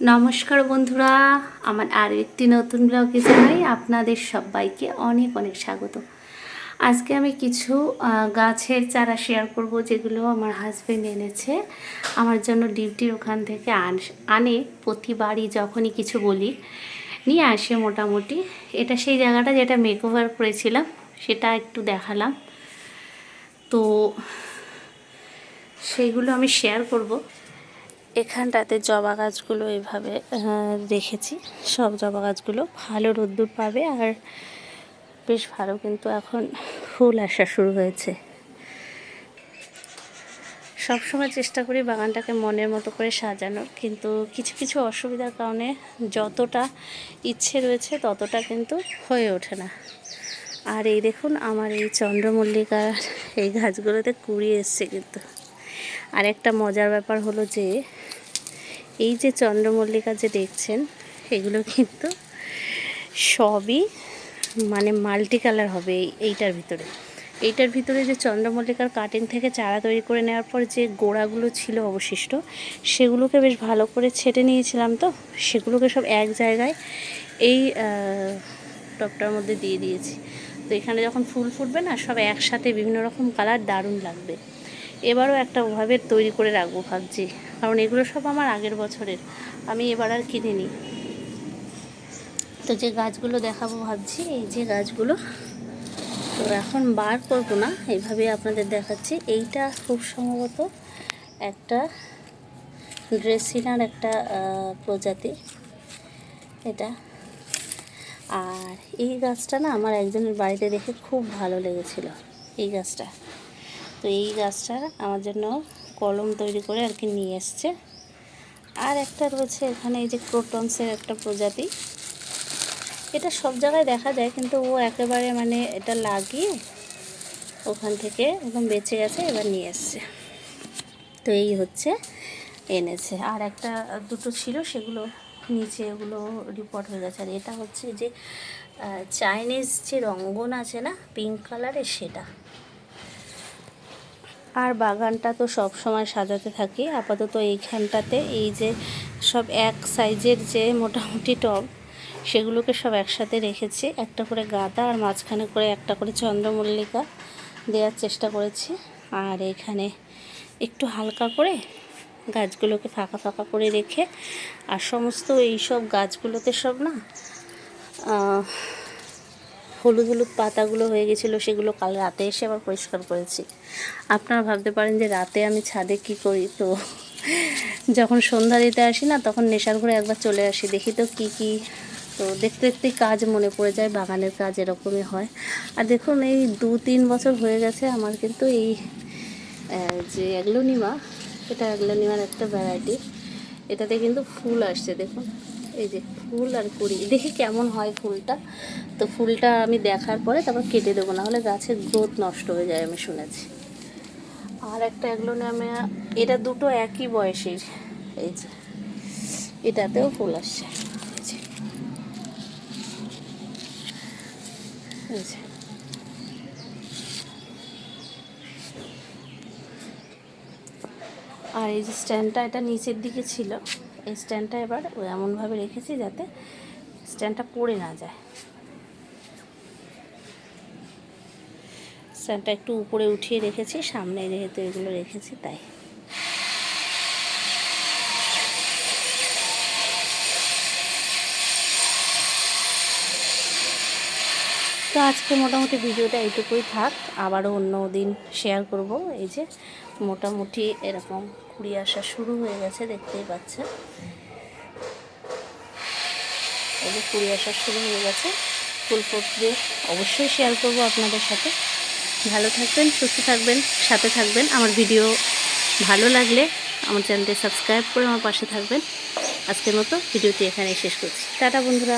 নমস্কার বন্ধুরা, আমার আরও একটি নতুন ব্লগে জানাই আপনাদের সবাইকে অনেক অনেক স্বাগত। আজকে আমি কিছু গাছের চারা শেয়ার করব, যেগুলো আমার হাজব্যান্ড এনেছে আমার জন্য। ডিউটির ওখান থেকে আনে প্রতিবারই, যখনই কিছু বলি নিয়ে আসে মোটামুটি। এটা সেই জায়গাটা যেটা মেকওভার করেছিলাম, সেটা একটু দেখালাম। তো সেইগুলো আমি শেয়ার করব। এখানটাতে জবা গাছগুলো এভাবে রেখেছি। সব জবা গাছগুলো ভালো রোদ্দুর পাবে, আর বেশ ভালো কিন্তু এখন ফুল আসা শুরু হয়েছে। সবসময় চেষ্টা করি বাগানটাকে মনের মতো করে সাজানোর, কিন্তু কিছু কিছু অসুবিধার কারণে যতটা ইচ্ছে রয়েছে ততটা কিন্তু হয়ে ওঠে না। আর এই দেখুন, আমার এই চন্দ্রমল্লিকার এই গাছগুলোতে কুড়ি এসছে কিন্তু। আর একটা মজার ব্যাপার হলো যে, এই যে চন্দ্রমল্লিকা যে দেখছেন, এগুলো কিন্তু সবই মানে মাল্টি কালার হবে। এইটার ভিতরে যে চন্দ্রমল্লিকার কাটিং থেকে চারা তৈরি করে নেওয়ার পর যে গোড়াগুলো ছিল অবশিষ্ট, সেগুলোকে বেশ ভালো করে ছেটে নিয়েছিলাম। তো সেগুলোকে সব এক জায়গায় এই টবটার মধ্যে দিয়ে দিয়েছি। তো এখানে যখন ফুল ফুটবে না, সব একসাথে বিভিন্ন রকম কালার, দারুণ লাগবে। এবারও একটা ওভাবে তৈরি করে রাখবো ভাবছি, কারণ এগুলো সব আমার আগের বছরের, আমি এবার আর কিনিনি। তো যে গাছগুলো দেখাবো ভাবছি, এই যে গাছগুলো, তো এখন বার করবো না, এইভাবে আপনাদের দেখাচ্ছি। এইটা খুব সম্ভবত একটা ড্রেসিনার একটা প্রজাতি এটা। আর এই গাছটা না আমার একজনের বাড়িতে দেখে খুব ভালো লেগেছিল এই গাছটা। তো এই গাছটা আমার জন্য কলম তৈরি করে আর কি নিয়ে এসছে। আর একটা রয়েছে এখানে, এই যে ক্রোটনসের একটা প্রজাতি। এটা সব জায়গায় দেখা যায়, কিন্তু ও একেবারে মানে এটা লাগিয়ে ওখান থেকে একদম বেঁচে গেছে, এবার নিয়ে এসছে। তো এই হচ্ছে এনেছে। আর একটা দুটো ছিল, সেগুলো নিচে ওগুলো রিপোর্ট হয়ে গেছে। আর এটা হচ্ছে যে চাইনিজ যে রঙ্গন আছে না, পিঙ্ক কালারের, সেটা। আর বাগানটা তো সব সময় সাজাতে থাকি। আপাতত এইখানটাতে এই যে সব এক সাইজের যে মোটামুটি টব, সেগুলোকে সব একসাথে রেখেছি। একটা করে গাঁদা আর মাঝখানে করে একটা করে চন্দ্রমল্লিকা দেওয়ার চেষ্টা করেছি। আর এখানে একটু হালকা করে গাছগুলোকে ফাঁকা ফাঁকা করে রেখে, আর সমস্ত এই সব গাছগুলোতে সব না হলুদ হলুদ পাতাগুলো হয়ে গেছিলো, সেগুলো কাল রাতে এসে আবার পরিষ্কার করেছি। আপনারা ভাবতে পারেন যে রাতে আমি ছাদে কি করি। তো যখন সন্ধ্যা দিতে আসি না, তখন নেশার ঘরে একবার চলে আসি, দেখি তো কি কি। তো দেখতে দেখতেই কাজ মনে পড়ে যায়, বাগানের কাজ এরকমই হয়। আর দেখুন, এই 2-3 বছর হয়ে গেছে আমার কিন্তু এই যে অ্যাগলোনিমা, এটা অ্যাগলোনিমার একটা ভ্যারাইটি, এটাতে কিন্তু ফুল আসছে। দেখুন এই যে ফুল আর কুড়ি, দেখি কেমন হয় ফুলটা। তো ফুলটা আমি দেখার পরে তারপর কেটে দেবো, না হলে গাছের গ্রোথ নষ্ট হয়ে যায়, আমি শুনেছি। আর একটা অ্যাগলোনিমা, এটা দুটো একই বয়সের। এই যে এটাতেও ফুল আসছে, এই যে। আর এই যে স্ট্যান্ডটা, এটা নিচের দিকে ছিল, এই স্ট্যান্ডটা এবার এমনভাবে রেখেছি যাতে স্ট্যান্ডটা পড়ে না যায়। স্ট্যান্ডটা একটু উপরে উঠিয়ে রেখেছি, সামনে যেহেতু এগুলো রেখেছি তাই। তো আজকে মোটামুটি ভিডিওটা এইটুকুই থাক, আবারও অন্য দিন শেয়ার করব। এই যে মোটামুটি এরকম কুড়ি আসা শুরু হয়ে গেছে, দেখতেই পাচ্ছেন। এই যে কুড়ি আসা শুরু হয়ে গেছে, ফুল ফুটবে, অবশ্যই শেয়ার করব আপনাদের সাথে। ভালো থাকবেন, সুস্থ থাকবেন, সাথে থাকবেন। আমার ভিডিও ভালো লাগলে আমার চ্যানেলটি সাবস্ক্রাইব করে আমার পাশে থাকবেন। আজকের মতো ভিডিওটি এখানেই শেষ করছি। টাটা বন্ধুরা।